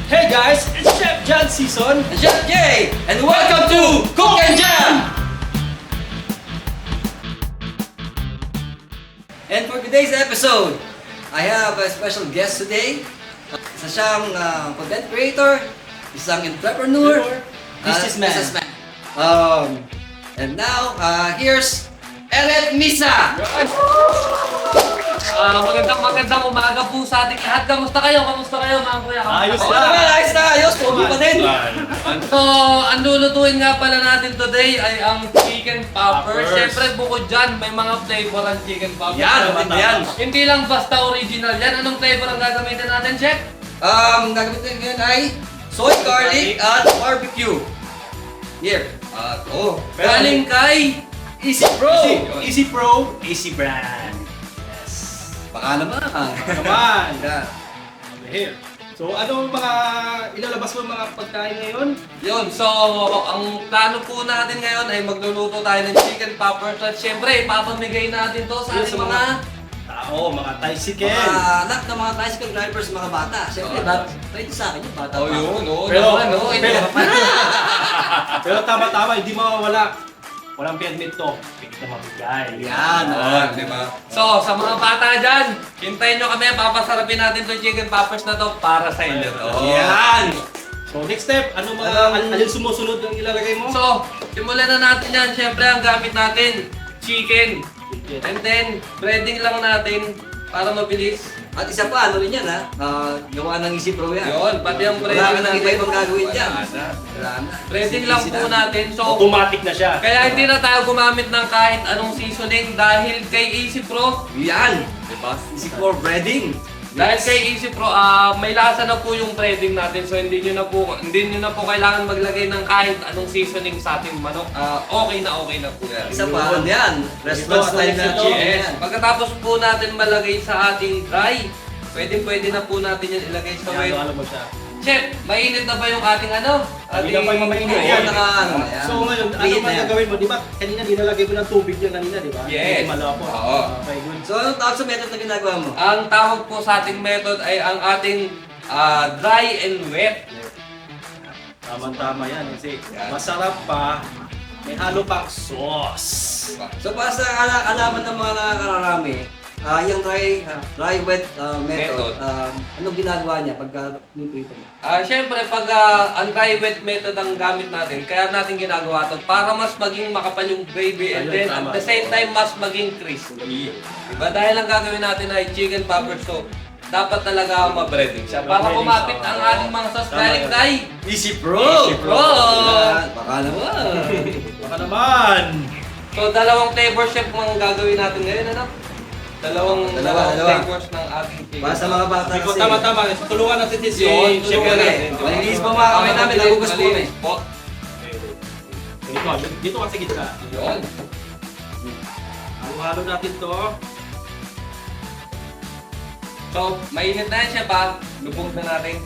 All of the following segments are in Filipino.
Hey guys, it's Chef John Season and Chef Jay, and welcome to Cook and Jam! And for today's episode, I have a special guest today. Isa siyang content creator, isang entrepreneur, businessman. And now, here's Eret Misa! Magandang umaga po sa ating lahat. Kamusta kayo mga kuya? Ayos Oo na. naman, ayos na, ayos! Pogi pa din! So, ang lulutuin nga pala natin today ay ang chicken poppers. Poppers. Siyempre bukod dyan, may mga flavor ang chicken poppers. Yan, maganda yan! Hindi lang basta original yan. Anong flavor ang gagamitin natin, Chef? Gagamitin ngayon ay soy, garlic, at barbecue. Here. Galing kay Easy Pro! Easy Pro, Easy Brand. Yes. Baka naman. Naman. Yan. Here. So ano mga ilalabas mo mga pagkain ngayon? Yun, so ang plano po natin ngayon ay magluluto tayo ng chicken poppers. At syempre, ipapamigay natin to sa Yun, ating sa mga tao, mga tricycle. Mga anak ng mga tricycle drivers, mga bata. Siyempre, pwede sa akin yung bata pa. Pero tama-tama, hindi mawawala. Walang permit to. Pwede na mabigay. Yan, di ba? So, sa mga bata dyan, hintayin nyo kami, papasarapin natin itong chicken poppers na to para sa inyo to. Yan! So next step, ano mga alin sumusunod ang ilalagay mo? So, simulan na natin yan. Siyempre, ang gamit natin, chicken. And then, breading lang natin para mabilis. At isa pa, ano rin yan ha? Gawa ng Easy Pro yan. Yun, pati ang Wala breading ka nang iba-ibang gagawin dyan. Wala na. Wala na. Breading lang Easy po na. natin. So, Automatic na siya. kaya hindi na tayo gumamit ng kahit anong seasoning dahil kay Easy Pro. Yan! Diba? Easy Pro breading. Dahil kay Easy Pro, may lasa na po yung breading natin. So hindi nyo na po kailangan maglagay ng kahit anong seasoning sa ating manok. Okay na po yan. Isa pa, ano yan? Restaurant style na Ito, chicken. Yes. Pagkatapos po natin malagay sa ating dry, pwede na po natin yan ilagay sa wet. Ano mo siya? Chef, mainit na ba yung ating ano? Hindi na pa yung mamainit Oo, yan. ano yan. So ngayon, ano Preheat ba na yan. gagawin mo? Di ba kanina nilalagay mo ng tubig yan kanina, di ba? Yes. Hindi malapot. Oo. Okay, good. So, anong tawag sa method na ginagawa mo? Ang tawag po sa ating method ay ang ating dry and wet. Tama-tama yan. Kasi Yan. masarap pa, may halo pang sauce. So, para sa alaman ng mga nakakararami, yung dry wet method, anong ginagawa niya pagka niprito mo? Siyempre, pag ang dry wet method ang gamit natin, kaya natin ginagawa ito para mas maging makapal yung gravy and Ayun, then tama. at the same time mas maging crispy. Diba? Dahil ang gagawin natin ay chicken poppers, so dapat talaga ma-breading siya. Para Ma-breading kumapit siya. ang ating mga sauce Tama galing yan. kay Easy Pro! Easy Pro! Yan, baka naman. Baka naman! So, dalawang flavor chef ang gagawin natin ngayon, ano? Dalawang Dalawa. flavors ng ating chicken. Para sa mga bata Ikaw, kasi. tama-tama. Tulungan natin si Yun, Chef tulungan Ere. natin. Malinis pa mga kamay namin, nagugas po kami. Po. Dito ka sa gitna. Yun. Halo-halo natin to. So, mainit na yan siya pa. Lubog na natin.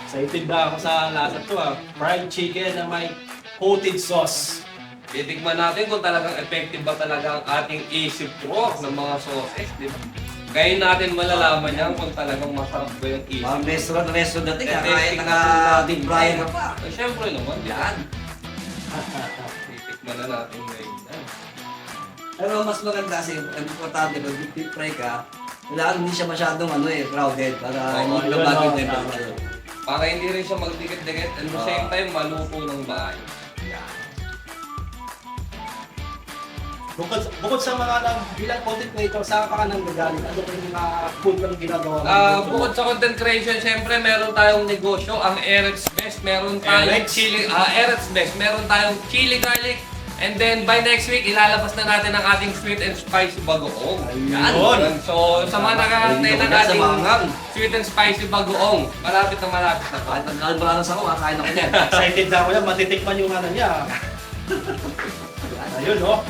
Excited na ako sa lasa to Fried chicken na may coated sauce. Titikman natin kung talagang effective ba talaga ang ating Easy Pro ng mga sauces, di ba? Ngayon natin malalaman yan kung talagang masarap ba yung Easy Mga Pro. restaurant natin, Eh, kahit testing naka-deep fryer ka pa. Siyempre naman, di ba? Yan. Titikman na natin ngayon. Yan. Pero mas maganda kasi, ang importante pag deep fry ka, kailangan hindi siya masyadong crowded para Oo, hindi yun, bago yung oo, temperature. Para hindi rin siya magdikit-dikit at the same time maluto ng maayos. Bukod sa mga bilang content creator, saan ka nang gagaling? Ano ba yung mga food lang ginagawa mo? Bukod sa content creation, syempre meron tayong negosyo, ang Eretz Best, meron tayong Eretz? Eretz Best, meron tayong chili garlic, and then by next week, ilalabas na natin ang ating sweet and spicy bagoong. Ayun. So, sa mga nakakantay ng Sa ating mangang. sweet and spicy bagoong, malapit na po. Kahit nagkalbaranos ako, kakain ako niyan. Excited na ako yan, matitikman yung ano niya. Ayun, oh.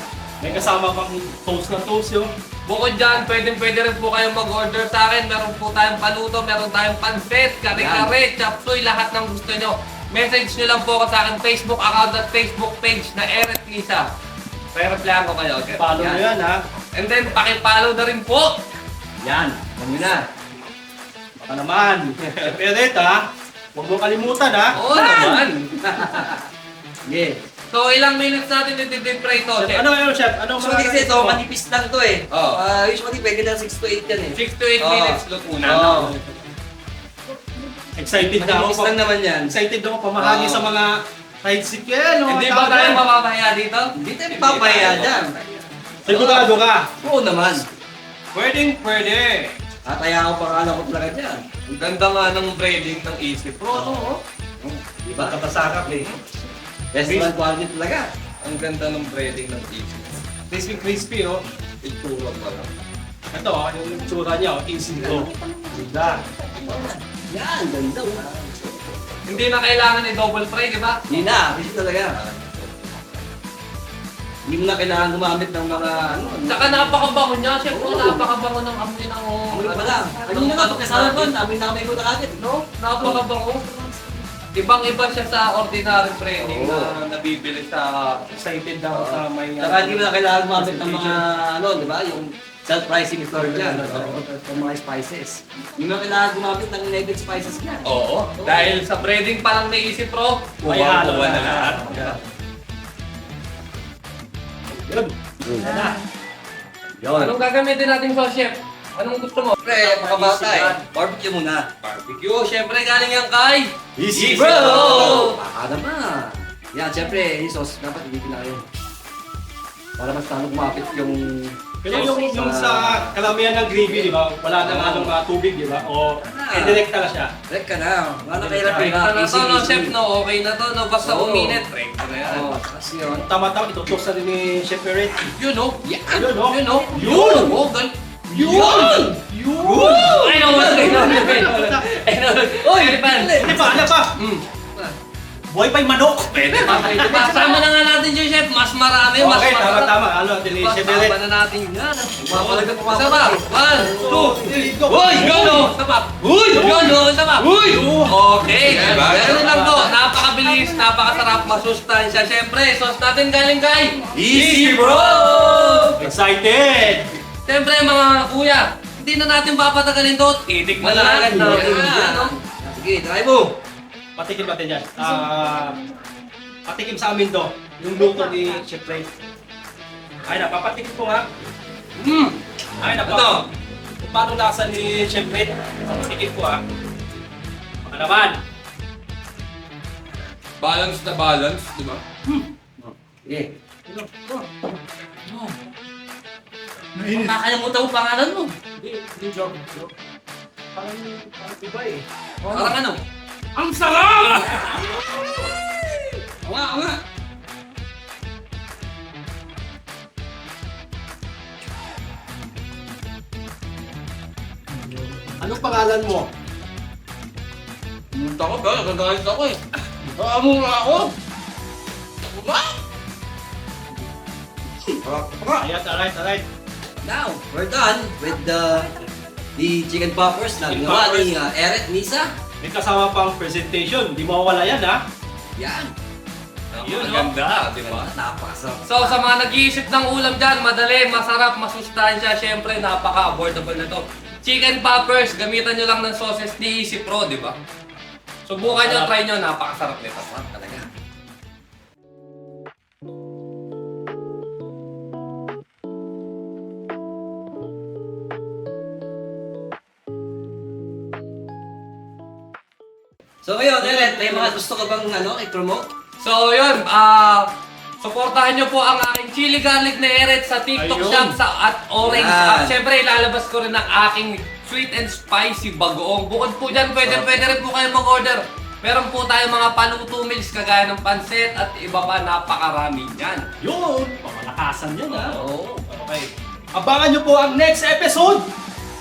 May kasama pang toast na toast, yun. Bukod dyan, pwede rin po kayong mag-order sa akin. Meron po tayong paluto, meron tayong pansit, kare-kare, chapsuy, lahat ng gusto nyo. Message nyo lang po ako sa akin Facebook account at Facebook page na Eret Lisa. Re-replyan ko kayo. Okay? Follow mo yan, ha? And then, pakipollow na rin po. Yan, kami na. Baka naman. Eret ha. Huwag mo kalimutan ha. Oo naman. Sige. So, ilang minutes natin iti-deep fry ito, chef? Ano, chef? Ano Usually kasi ito, manipis lang ito eh. Oo. Usually pwede na 6 to 8 yan eh. 6 to 8 minutes luto na. Oo. Excited na ako. Manipis lang naman yan. Excited ako pamahagi Oo. sa mga fried chicken. Hindi ba tayo mapapahiya dito? Hindi tayo papaya dyan. Sigurado ka. Oo naman. Pwede. Tataya ako pangalan ko talaga dyan. Ang ganda nga ng breading ng Easy Pro, no? Di ba? Kapasarap eh. Restaurant quality talaga. Ang ganda ng breading ng Easy Pro. Crispy, oh. Itsura pa lang. Ito, yung tsura niya, oh. Easy to. Ganda. Yan, ganda. Hindi na kailangan i-double fry, di ba? Hindi na, kasi talaga. Hindi mo na kailangan gumamit ng mga ano. Saka napakabango niya, chef. Oh, napakabango ng amoy ng... Amoy pa lang. Ano nga, pagkasama doon, amoy na amoy ko na agad. No? Napakabango. Ibang-iba siya sa ordinary breading Oo. na nabibili sa... Excited na ako sa may... Saka hindi mo na kailangan gumamit ng mga ano, di ba? Yung self-pricing store dyan. Yung mga spices. Hindi mo na kailangan gumamit ng native spices niya. Oo. Dahil sa breading pa lang may Easy Pro, May halo uwang-uwa na na lahat. Yun. Ganda. Yun. Anong gagamitin natin sa chef? Anong gusto mo? Siyempre, mga bata eh. Barbecue muna. Barbecue. Siyempre galing yan kay... Easy Bro! Baka naman. Yan, siyempre, yung sauce, dapat hindi yun. Para mas lalo kumapit yung... Kaya yung sa kalamihan ng gravy, di ba? Wala nang anong tubig, di ba? O direct na siya. Rek ka na. Wala kahirap Break yun. na to, no, chef, no? Okay na to, no? Basta Oo. uminit, break na yan. Oo, kasi yun. Tama-tama, itutok sa rin ni Chef Eret. Yun, no? Yun, no? Yun, no? Yun! Oh, Yun! Yun! Ay, no, wala Ay, no. Oy, pan. Hindi pa, ano pa? Buhay pa'y manok! Pwede pa, pwede pa. Sama na nga natin yung chef. Mas marami, mas Okay, masarap. tama-tama. Ano, ni Chef Sama Eret. na natin yan. Mapalaga pa Isa pa. 1, 2, 3, go! Uy! Yun, no? Isa pa. Uy! Yun, no? Isa pa. Uy! Okay. Diba? Ganun lang to. Napakabilis, napakasarap, masustansya. Siyempre, sauce natin galing kay Easy Bro! Excited! Siyempre, mga kuya, hindi na natin papatagalin to. Titikman na agad natin. Yan, no? Sige, try mo. Patikim natin yan. Patikim sa amin to. Yung luto ni Chef Ray. Ay, napapatikim ko nga. Ay, Ito. Paano lasa ni Chef Ray? Patikim ko ha. Baka naman. Balance na balance, di ba? Sige. Makakalimutan mo pangalan mo. Hindi joke. Parang iba eh. Parang ano? Ang sarap! Oo nga. Anong pangalan mo? Pumunta ko ba? Nagagalit ako eh. Baka muna ako. Ba? Alright. Now, we're done with the chicken poppers na Chicken ginawa poppers. ni Eret Misa. May kasama pang presentation. Hindi mawawala yan ha. Yan. Yun, ganda, di ba? Napakasarap. So, sa mga nag-iisip ng ulam dyan, madali, masarap, masustansya, syempre, napaka-affordable na to. Chicken poppers, gamitan nyo lang ng sauces ni Easy Pro, di ba? Subukan nyo, try nyo, napakasarap nito. Masarap talaga. So ngayon, Eret, may mga gusto ka bang i-promote? So, yun, suportahan nyo po ang aking chili garlic na eret sa TikTok Ayun. shop at Orange. Yan. At syempre, ilalabas ko rin ang aking sweet and spicy bagoong. Bukod po dyan, pwede rin po kayo mag-order. Meron po tayong mga paluto meals kagaya ng pansit at iba pa, napakarami dyan. Yun! Pamalakasan yan ha. Oo. Okay. Abangan nyo po ang next episode!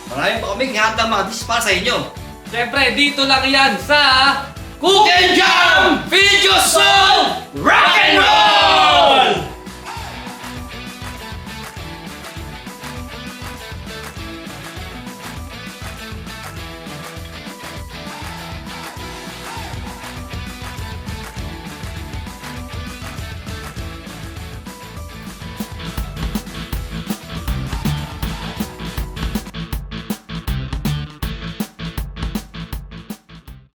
Marami pa kaming hatang mga dish para sa inyo. Syempre, dito lang yan sa Cook and Jam! Video Song! Rock and Roll!